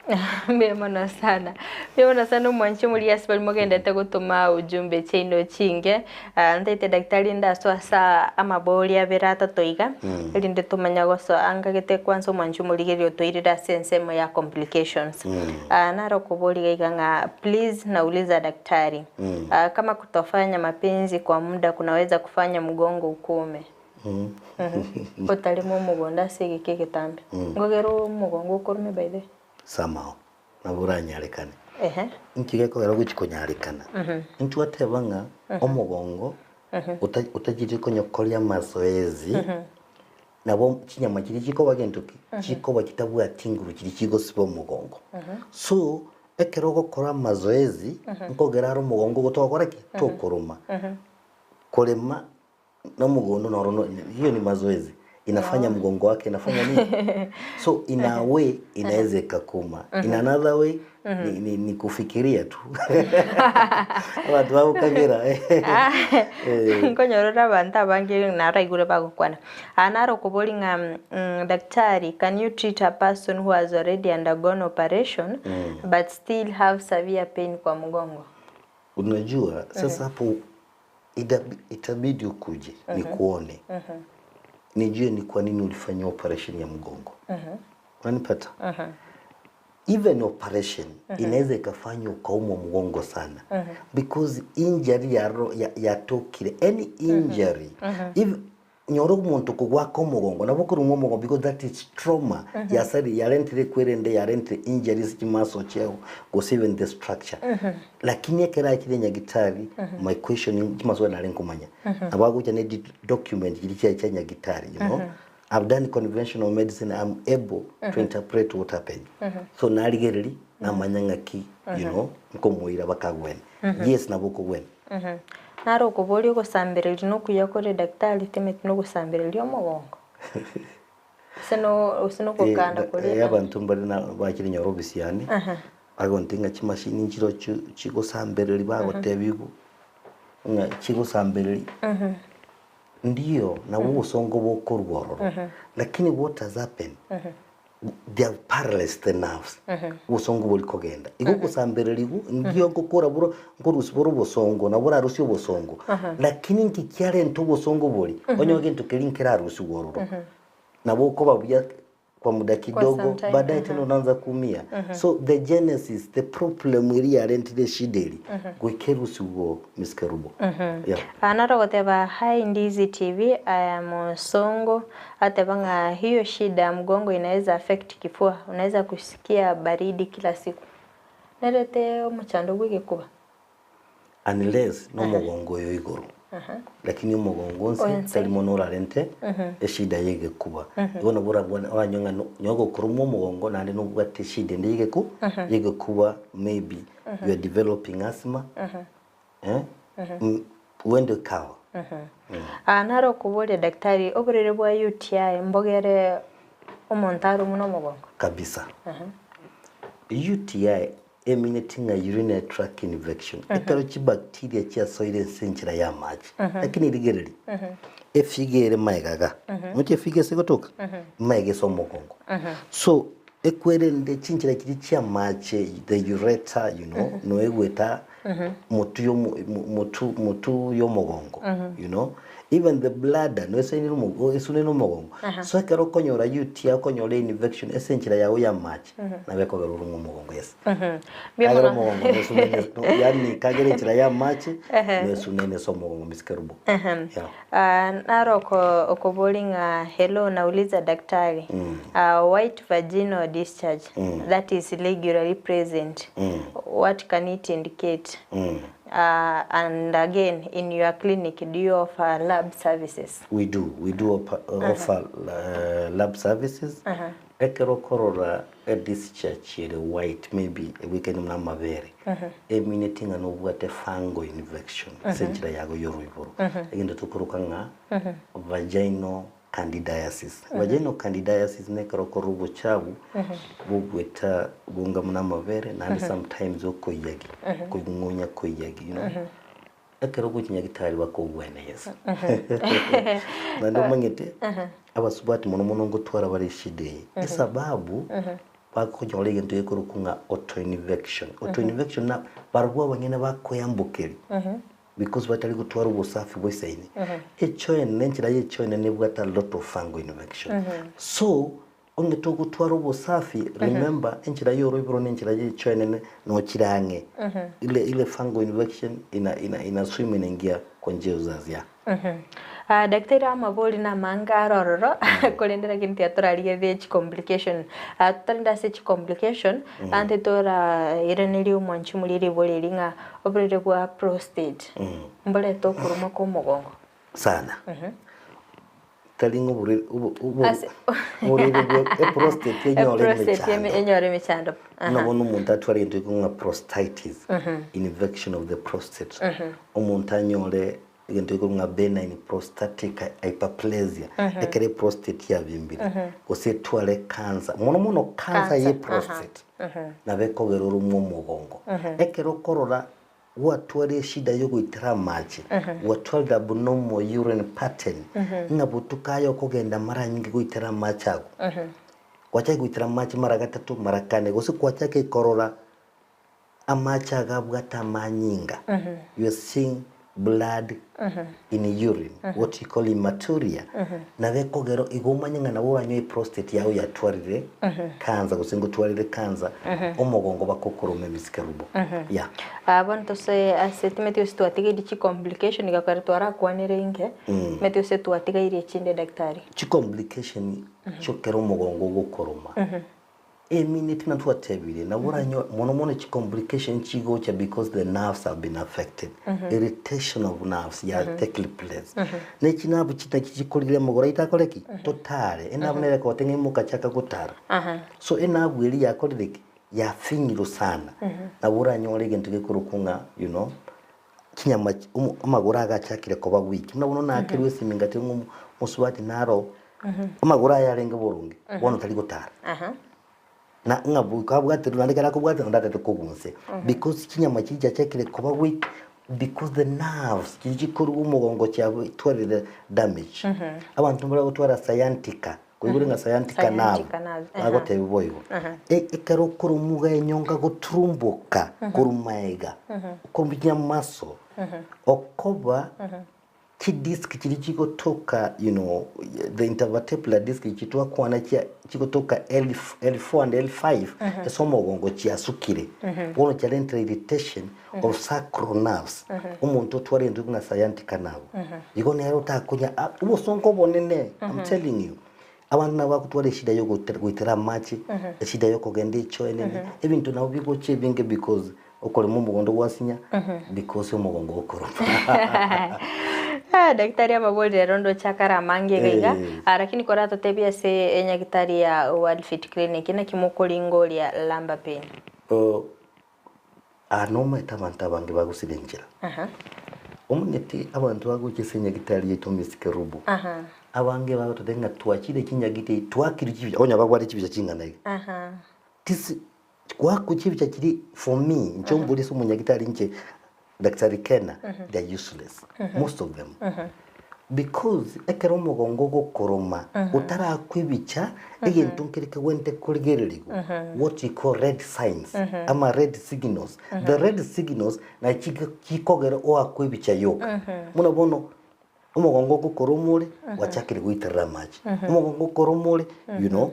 mbemana sana mwanchi muri yasi bali mogendete gutuma ujumbe chino chinge ndete daktari ndaso asa amaboli abirata toiga elinde tumanya goso angagete kwanza mwanchi muri gerio toirira sensemo ya complications naro kuboli gaiganga please nauliza daktari kama kutofanya mapenzi kwa muda kunaweza kufanya mgongo ukume Otalimu mugonda sege keke tambe. Ngogero mugongo ukorume baide. Somehow. Nabura nyarekane. Nkige ko gero guchikonyarikana. Ntu atebanga omugongo utajiri konyokorya mazoezi. Nabo chinyama kiri chiko bagentuki. Chiko bakitabwa tinguru kiri chigo sibo mugongo. So ekero gukora mazoezi nkogera ro mugongo gutokora ki tokoruma. Kolema na mugondo norono hiyo ni mazoezi inafanya mgongo wake inafanya nini. So in a way inaweza ikakuma, in another way ni kufikiria tu watu wao kamera nkonyorora abantu abangi naraigure bagukwana anaro kubolinga daktari, can you treat a person who has already undergone operation but still have severe pain kwa mgongo? Unajua sasa hapo itabidi ukuje nikuone nijue ni kwa nini ulifanya operation ya mgongo. Unanipata? Even operation inaweza ikafanywa ukaumwa mgongo sana because injury ya tokire, any injury if nyoro muntu kugwako mugongo nabo kurumwa mugongo because that is trauma ya sari ya rentire kwerende ya rentire injuries kimaso cheo go even the structure lakini ekera kire nyagitari my question kimaso na renkumanya abago cyane document kiri cya nyagitari, you know. I've done conventional medicine. I'm able to interpret what happened. So narigereri na manyangaki, you know, nkomuira bakagwen. Yes nabuko gwen. Naro kuboli gusambirira no kuyakore daktari temete no gusambirira omugongo. Seno kokanda kuri. Abantu mbari na bakiri nyorobisi yani. Agontinga chimashini nchiro chigusambirira bagotebigu. Nga chigusambirira. Ndiyo na ubusongo bokorwororo lakini what has happened they have paralyzed the nerves ubusongo buri kogenda iko kusambiririgu ndiyo gukora buro ngurusiboro ubusongo na bura rusi ubusongo lakini nkikyare ntu ubusongo buri onyoge ntukelinkira rusi wororo na boko babuya kwa muda kidogo baadaye tena unaanza kuumia. So the genesis, the problem iri arentire shideli gwekerusi ugo miskerubo. Anara goteba hi Ndizi TV, I am Songo. Atebanga hiyo shida ya mgongo inaweza affect kifua, unaweza kusikia baridi kila siku. Nerete omuchando gwigekuba unless no mugongo yo igoro lakini umugongo nse talimonora rente eshida yege kuba ibona bura abanyonga nyogo kurumo umugongo nande no bwate shida ndege ku yege kuba maybe you are developing asthma wende kawa anaro kubole daktari oburere bwa UTI mbogere omontaro muno mugongo kabisa. UTI emanating a urinary tract infection. Ekaro chi bacteria chia soile senchira ya maji. Lakini rigereri. Efigere maegaga. Muche fige segotoka. Maege so mugongo. So ekwerende chinchira kiri chia maji, the ureter, you know, no egweta mutu yo mugongo, you know. Even the bladder no ese ni mugongo esune no mugongo. So ekaro konyora UTI konyora infection esenchira yawe ya maji. Na beko garuru mu mugongo yes. Biamona mugongo esune yani kagere chira ya maji no esune so mugongo miskerubo. Naro okobolinga hello nauliza daktari. White vaginal discharge that is regularly present. What can it indicate? And again, in your clinic, do you offer lab services? We do offer lab services. Ekero korora a discharge white maybe a weekend mnama very. Emanating an obwate fungal infection. Senchira yago yoriboro. Egenda tukurukanga vaginal candidiasis. Vaginal candidiasis nekero korubo chabu bugweta bunga mnama very and sometimes okoyagi. Kugungunya koyagi, you know. Ekero kuchinyagitari wako wene yes. Nando mangete abasubati mono ngotwara bari shide. Isababu bako nyolege ntuye kurukunga autoinfection. Autoinfection na barwa banyene bakoyambukeri. Because batali gutwara ubusafi bw'isayini. Echoen nenchira yechoen nebwata lot of fungal infection. So onge to gutwara ubusafi remember enchira yoro ibro nenchira yechoen no chirange. Ile fungal infection ina swim ingia kwa njia uzazi ya. Daktari amaboli na manga rororo kolendera kinti atorariye vech complication atarinda sech complication ante tora ireneli umwanchi muliri bolinga obrere bwa prostate mbole to kuruma ko mugongo sana talingo buri prostate enyore mechando nabona umuntu atwari into kunga prostatitis infection of the prostate umuntu anyore igento ikunga benign prostatic hyperplasia ekere prostate ya bimbire gose twale cancer mono cancer ye prostate na bekogera rumwe mugongo ekero korora watware shida yo gwitira maji watware abnormal urine pattern ngabutukayo kugenda mara nyingi gwitira maji ago kwacha gwitira maji mara gatatu mara kane gose kwacha ke korora amacha agabwata manyinga you are seeing blood in urine what you call hematuria na bekogero igumanyanga na woranyo prostate yawe yatwarire cancer gusingo twarire cancer omugongo bakokorome misikerubo ya abantu se asetimete usitwatiga ichi complication igakaritwara kwanire inge mete usitwatiga iri chinde daktari chi complication chokero omugongo gukoroma minute na twatebire na woranyo mono chi complication chigo cha because the nerves have been affected irritation of nerves ya take place ne chinabu chitakichikolire mugora itakoleki totale enabunere ko tenge mukachaka gutara so enabu eri yakolireki ya finyiro sana na woranyo lege ntugekorukunga you know kinyama amagora agachakire koba wiki nabuno nakirwe simingate musubati naro amagora yarenge burungi wono tali gutara na ngabuka bwate runandikana ko bwate ndate kugunse because kinyama kijya chekire kuba weak because the nerves kijikuru umugongo cyawe twarire damage abantu mbara gutwara scientifica kuyibure nga scientifica nabo agote biboyo ekero kuru muga enyonga gutrumbuka kurumaiga kumbinya maso okoba ki disc kiri toka you know the intervertebral disc kitwa kwana kikotoka L4 and L5 esomogongo kiasukire wono challenge irritation of sacral nerves umuntu tware ndu na scientifica nabo yiko nero takunya ubusonko bonene I'm telling you abantu nabakutware shida yo gutera machi shida yo kugenda icho enene ebintu nabo bigo chebinge because okole mu mugondo wasinya because umugongo okoroma daktari amabole rondo chakara mange gaiga lakini kora totebia se enyagitari ya Worldfit clinic na kimokolingo ya lamba pain anoma itabanta bange bagusidenjira omunyeti abantu bagukisenya gitari yitomisike rubu abange bagotodenga twakire kinyagite twakiri kibi onya bagwari kibi kingana tisi kwa kuchibi kiri for me nchombuli so munyagitari nje Dr. Kena, they're useless. Most of them. Because ekero mugongo gokoroma utara kwibicha egentu nkirike wente kurigererigo what we call red signs ama red signals the red signals na kikogero o akwibicha yoka muno bono umugongo gokoromure wachakire guitera maji umugongo gokoromure you know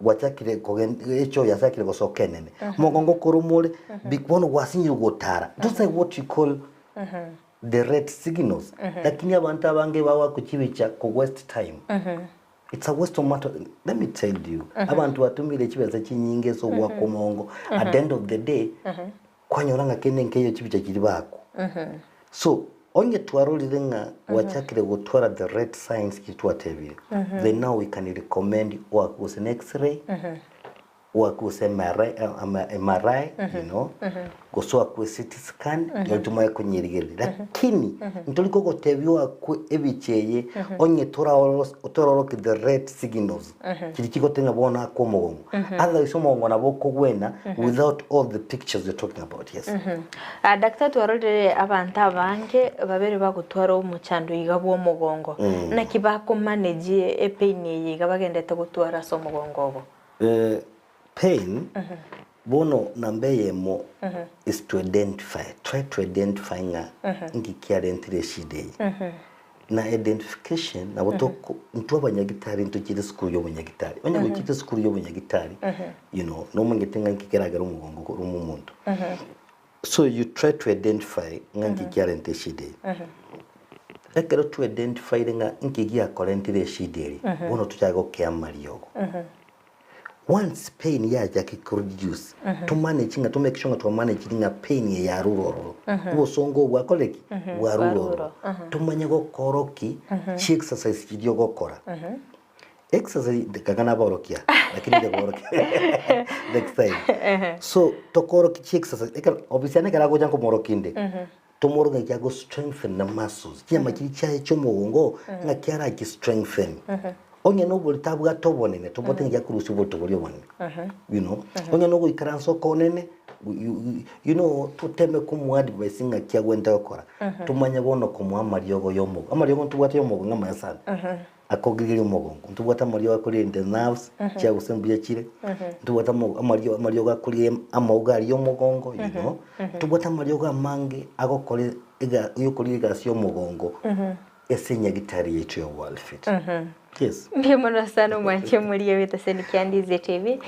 wachakire echo yasakire gosokenene mugongo koromure bikono wasinyo gotara just like what you call the red signals lakini abantu abange bawa kuchibicha ku waste time it's a waste of matter. Let me tell you abantu batumire kibaza kinyinge so bwa komongo at the end of the day kwanyoranga kene nkeyo kibicha kiri bako so onye twarolirenga wachakire gutwara the red signs kitwatebire then now we can recommend work with an x-ray work with MRI you know gosoa ku CT scan yotuma kunyirigere lakini ntoliko gotebiwa ku ebicheye onye tororoke the red signals kirikiko tenga bona ko mugongo other isomongo naboko gwena without all the pictures you're talking about yes Dr. twarolere abanta bange babere bagutwara umuchando igabo mugongo na kibako manage e pain yiga bagendete gutwara so mugongo obo pain bono nambeyemo is to try to identify nga ngikiarentire shide na identification na botoko ntu abanyagitari ntukire school yo banyagitari banyagukite school yo banyagitari you know no mungetenga nkigeragara umugongo rumuntu so you try to identify nga ngikiarentire shide ekero to identify nga nkigia korentire shide bono tuchago kya mariyogo once pain yaja kikureduce to manage to make sure to manage pain ya ruroro ubusongo bwa koleki bwa ruroro tumanye go koroki chi exercise kidio gokora exercise kagana borokia lakini de borokia next time so to koroki chi exercise obviously kala goja ko morokinde tomoro nga kiago strengthen na muscles kiama kiri kya echo mugongo nga kiara ki strengthen onye no buli tabwa tobonene tobote nga kurusi boto boli obonene you know onye no ikaranso konene you know tuteme kumu advice nga kiago enda okora tumanya bono kumu amaryogo yomugo amaryogo tubwate yomugo nga mayasana akogirira umugongo ntubwata amaryogo akuri the nerves kya gusembuye kire ntubwata amaryogo akuri amauga ari yomugongo you know tubwata amaryogo amange agokore yokuri gasi yomugongo esenya gitari yetu ya Worldfit. Yes. Ndiyo mwana sana mwanche muliye witaseni kia Ndizi TV.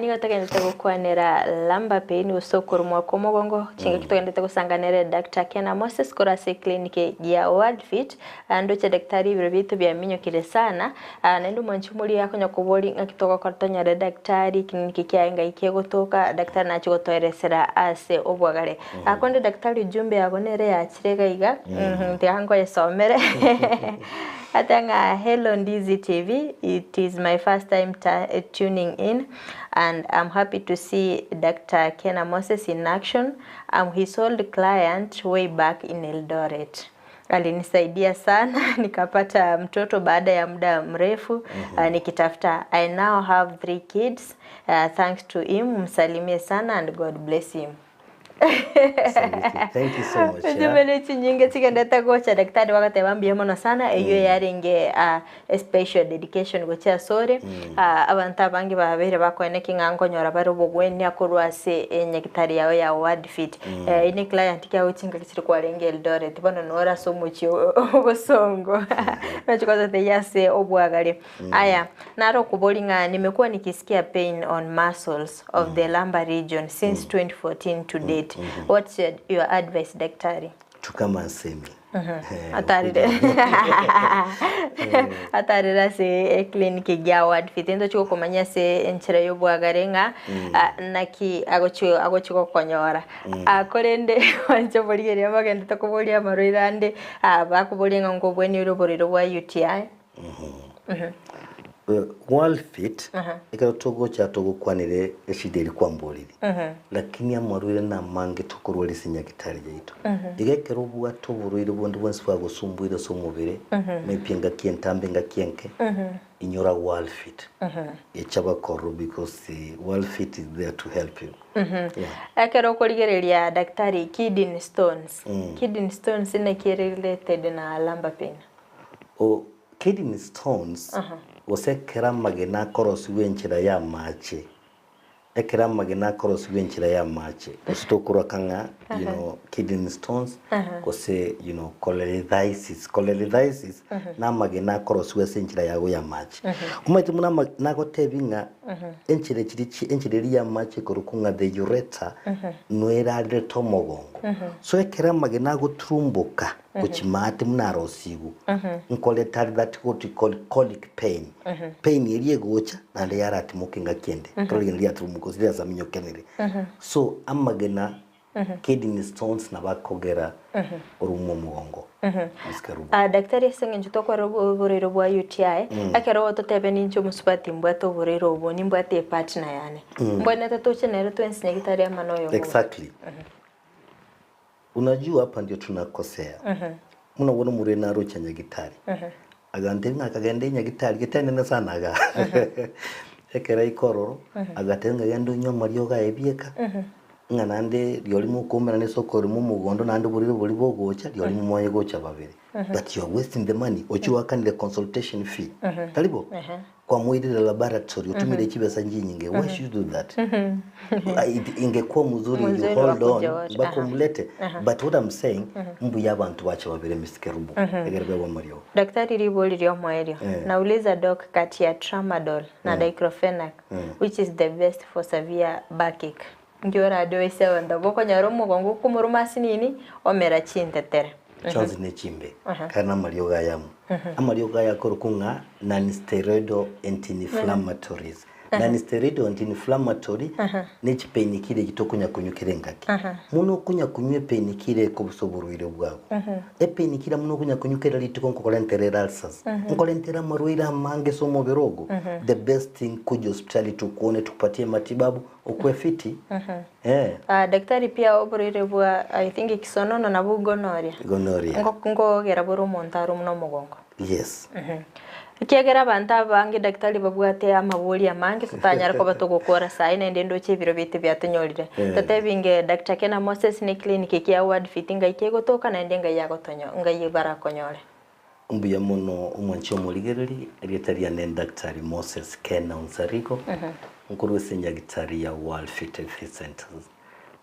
Ni wataka nita kukwanera lamba pain usokuru mwako mogongo. Chinga kitoka nita kusanganere Dr. Kena Moses korase kliniki ya Worldfit. Ndocha daktari vitu vya minyo kile sana. Naendu mwanche muliye ako nyakuboli nga kitoka kartonya re daktari kliniki kia inga ikie kutoka daktari na chiko toeresera ase obwagare. Akonde daktari jumbe ya gonere ya chirega iga. Tihango ya somere. Atanga hello Ndizi TV. It is my first time tuning in, and I'm happy to see Dr. Kena Moses in action. I'm his old client way back in Eldoret. Alinisaidia sana nikapata mtoto baada ya muda mrefu nikitafuta. I now have 3 kids. Thanks to him. Msalimie sana and God bless him. Thank you so much. Ndimele chinyinge tikendeta gocha daktari wakati bambye mono sana eyo yaringe special dedication gocha sore abantu abangi babere bakoneka ngango nyora bari bugweni akurwase nyagitari yawe ya Worldfit ini client kyawe chinga kiri kwarenge Eldoret bono nora so muchi obosongo nachikoza teyase obwagale aya naro kubolinga nimekuwa nikisikia pain on muscles of the lumbar region since 2014 to date. What's your advice, daktari? Tukama semi. Atarira se kliniki ya Worldfit ndo chiko komanya se enchira yobwagarenga naki agochiko konyora akorende wancho boligere bagende tokobolia maroirande bakubolinga ngobweni uroborero wa UTI. Worldfit ikatogo cha togo kwanire eshideri kwamboliri lakini amarwire na mange tokorwali sinya gitari yaitu igekero bwa toburuire bondi bonsi kwa gusumbuire so mubire mepinga kientambe nga kienke inyora Worldfit echaba koru because Worldfit is there to help you. Akero koligerelia daktari kidney stones ina related na lumbar pain. Kidney stones osekera magena korosi wenchira ya mache ekera magena korosi wenchira ya mache ostokura kanga you know kidney stones kose you know cholerithitis na magena korosi wenchira yago ya mache umaitu muna nago tebinga enchire ya mache korukunga the ureter noera de tomogongo so ekera magena go trumbuka kuchimate mnarosigu nkole tari that what we call colic pain pain iriye gocha na le yarati mukinga kende kole iriya trumuko zira za minyo kenere so amagena kidney stones na bakogera orumo mugongo daktari senge njuto kwa roborero bwa UTI akero ototebe nincho musubati mbwato borero obo nimbwate partner yani mbwana tatoche nero twensi nyagitari amanoyo exactly. Unajua hapa ndio tunakosea. Unaona murena rocha nyagitari. Agantenga akagende nyagitari gitende sana aga. Ekera ikororo agatenga yando nyoma ryoga ebieka. Nganande ryolimu komera ne soko rimu mugondo nande buriro buri bogocha ryolimu moye gocha babere. But you are wasting the money. Ochiwa kandi the consultation fee. Talibo. Kwa mwidi la laboratory utumire chibesa nyingi. Why should you do that? Ingekuwa mzuri you hold on bako mlete. But what I'm saying mbu yabantu bacha babere misikerubu egerebe wa Mario. Daktari riboli ryo mwaelio nauliza doc kati ya tramadol na diclofenac which is the best for severe backache. Ngiora doise wanda boko nyaromo gongo kumurumasi nini omera chintetere chanzi ne chimbe kana marioga yamu amarioga yakoro kunga non steroidal anti-inflammatories non-steroid anti-inflammatory n'iki painkiller gitokunya kunyukire ngaki muno kunya kunywe painkiller ko busoborwire bwabo painkiller muno kunya kunyukira litiko nkokolenterera ulcers nkolentera marwira amange so mubirogo the best thing kuja hospitali tukuone tukupatie matibabu ukwe fiti daktari pia oborwire bwa I think kisonono na bugonoria ngo gera boro montaru muno mugongo yes Kiagera banta bangi daktari babwate amabuli amangi tutanyara ko batogokora sai nende ndo chebiro bite byatonyorire tatebinge Dr. Kena Moses ni clinic ya Worldfit ngaike gotoka nende ngaya gotonyo ngaye barakonyore umbuya muno umwanchi omuligereri erietaria ne Dr. Moses Kena Unsariko nkuru wesenya gitari ya Worldfit Health Centers.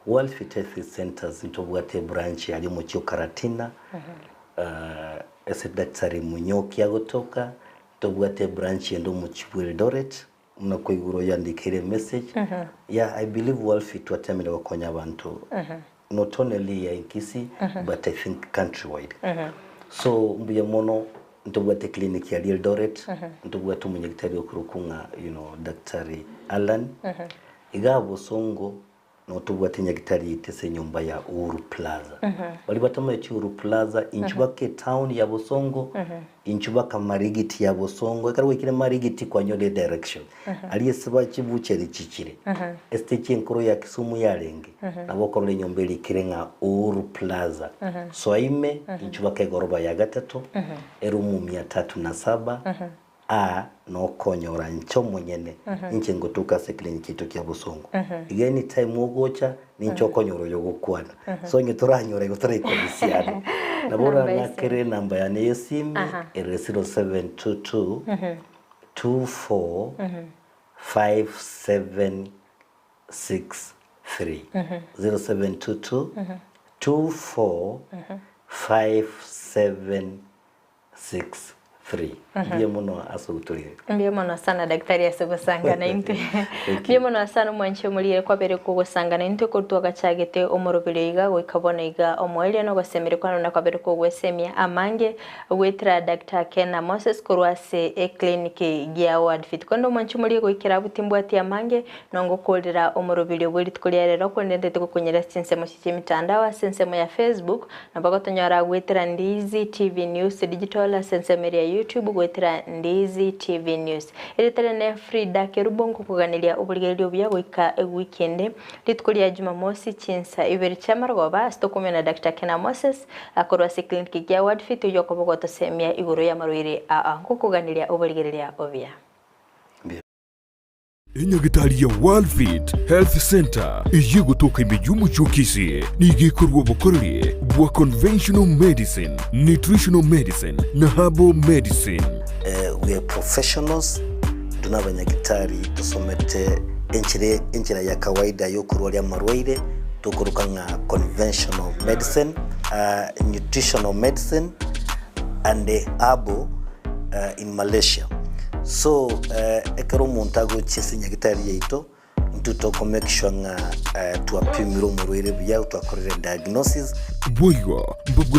Worldfit Health Centers ntobwate branch ali mu Karatina ese daktari munyoki agotoka tobwate branch endo mu Eldoret mnakoiguro yandikire message I believe Worldfit watemele wakonya abantu not only in Kisii but I think countrywide so mbuya mono ntobwate clinic ya Eldoret ntobwate munyektari okurukunga daktari Alan igabo songo no tubwate nyagitari itese nyumba ya Uhuru Plaza wali batama ya Uhuru Plaza inchubake town ya Bosongo inchubaka marigiti ya Bosongo ekari wekire marigiti kwa nyode direction aliyesaba chibucheri chichire estage nkoro ya Kisumu yarenge nabokorole nyombeli kirenga Uhuru Plaza so aime inchubake goroba ya gatatu erumu 307 no konyora ncho mwenyene inche ngotuka se clinic ito kya Bosongo igeni time ogocha nincho konyoro yogokwana so ngitoranyora igotore ikodisiana nabora nakere namba ya nesim 0722 24 5763 0722 24 5763 Mbia mono asubutulire. Mbia mono sana daktari asubusangana into. Mbia mono sana mwanche mulire kwa bere ko gusangana into ko tuwa gachagete omorobire iga goikabona iga omwele no gasemere kwa na kwa bere ko gwesemia amange wetra Dr. Kena Moses kurwase clinic ya Worldfit kondo mwanche mulire goikira butimbo ati amange nongo kolera omorobire bwiri tukolera ko ndende ko kunyera sense mo mitandao sense mo ya Facebook na bagotonyara wetra Ndizi TV News digital sense media YouTube gwetera Ndizi TV News. Eritare ne Frida Kerubongo kuganilia ubuligerio bya goika weekend litkulia Jumamosi chinsa iberi chamargoba stokumena na Dr. Kena Moses akorwa clinic ya Worldfit yokobogo tosemia iguru ya marwire kuganilia ubuligeria obya. Enyagitari ya Worldfit Health Center iye gutoka imijumu chokisi nigikorwa bukorere bwa conventional medicine, nutritional medicine na herbal medicine. We are professionals tunabanyagitari tusomete enchira ya kawaida yokurwa ya marwaire tukurukanga conventional medicine, nutritional medicine and herbal in Malaysia. So ekero montago chesinya gitari yeito ntuto make sure nga tuapimiro murwire bya twakorere diagnosis boyo